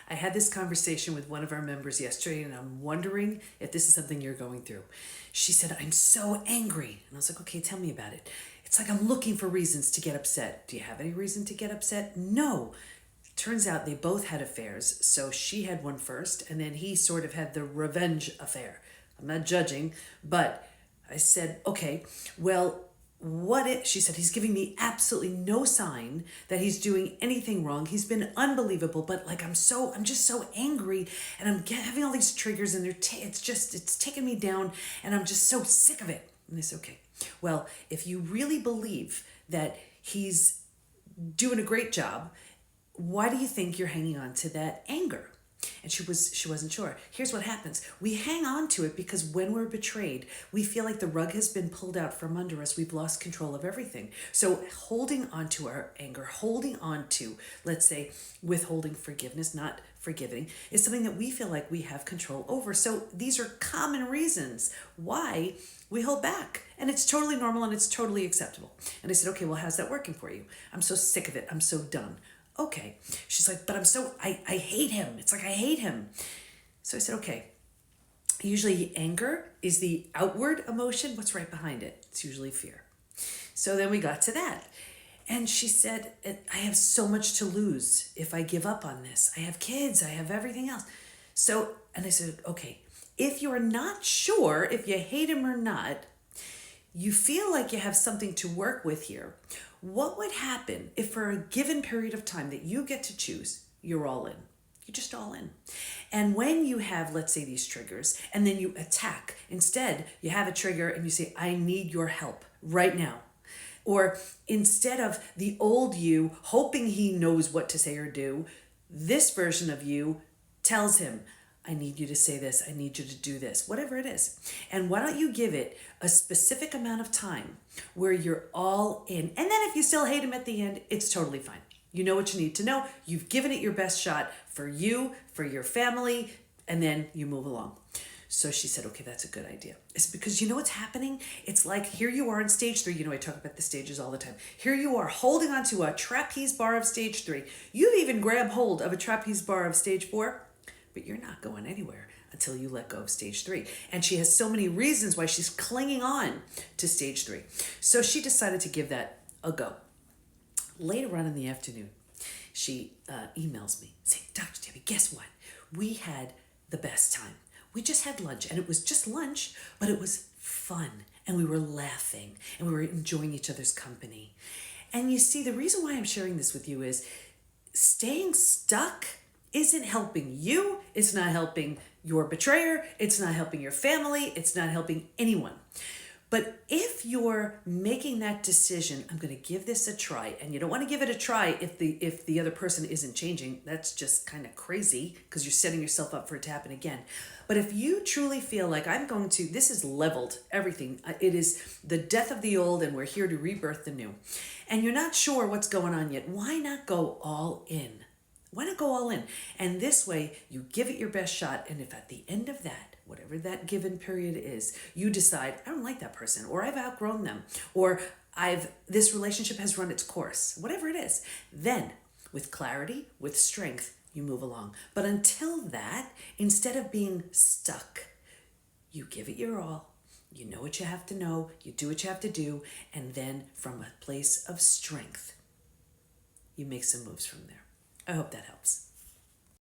I had this conversation with one of our members yesterday, and I'm wondering if this is something you're going through. She said, I'm so angry. And I was like, okay, tell me about it. It's like I'm looking for reasons to get upset. Do you have any reason to get upset? No. Turns out they both had affairs. So she had one first, and then he sort of had the revenge affair. I'm not judging, but I said, okay, well, she said, he's giving me absolutely no sign that he's doing anything wrong. He's been unbelievable, but like, I'm just so angry, and having all these triggers, and it's taking me down, and I'm just so sick of it. And I said, okay, well, if you really believe that he's doing a great job, why do you think you're hanging on to that anger? And she wasn't sure. Here's what happens. We hang on to it because when we're betrayed, we feel like the rug has been pulled out from under us. We've lost control of everything. So holding on to our anger, holding on to, let's say, withholding forgiveness, not forgiving, is something that we feel like we have control over. So these are common reasons why we hold back. And it's totally normal and it's totally acceptable. And I said, okay, well, how's that working for you? I'm so sick of it. I'm so done. Okay. She's like, but I hate him. It's like, I hate him. So I said, okay. Usually anger is the outward emotion. What's right behind it? It's usually fear. So then we got to that. And she said, I have so much to lose if I give up on this. I have kids. I have everything else. So, and I said, okay, if you're not sure if you hate him or not, you feel like you have something to work with here. What would happen if for a given period of time that you get to choose, you're all in? You're just all in. And when you have, let's say, these triggers, and then you attack, instead you have a trigger and you say, I need your help right now. Or instead of the old you hoping he knows what to say or do, this version of you tells him, I need you to say this. I need you to do this, whatever it is. And why don't you give it a specific amount of time where you're all in. And then if you still hate him at the end, it's totally fine. You know what you need to know. You've given it your best shot for you, for your family, and then you move along. So she said, okay, that's a good idea. It's because you know what's happening? It's like here you are in stage 3. You know, I talk about the stages all the time. Here you are holding onto a trapeze bar of stage 3. You've even grabbed hold of a trapeze bar of stage 4. But you're not going anywhere until you let go of stage 3. And she has so many reasons why she's clinging on to stage 3. So she decided to give that a go. Later on in the afternoon, she emails me saying, Dr. Debbie, guess what? We had the best time. We just had lunch, and it was just lunch, but it was fun. And we were laughing, and we were enjoying each other's company. And you see, the reason why I'm sharing this with you is staying stuck isn't helping you. It's not helping your betrayer. It's not helping your family. It's not helping anyone. But if you're making that decision, I'm going to give this a try, and you don't want to give it a try if the other person isn't changing. That's just kind of crazy because you're setting yourself up for it to happen again. But if you truly feel like this is leveled everything. It is the death of the old, and we're here to rebirth the new. And you're not sure what's going on yet. Why not go all in? Why not go all in? And this way, you give it your best shot. And if at the end of that, whatever that given period is, you decide, I don't like that person, or I've outgrown them, or this relationship has run its course, whatever it is, then with clarity, with strength, you move along. But until that, instead of being stuck, you give it your all. You know what you have to know. You do what you have to do. And then from a place of strength, you make some moves from there. I hope that helps.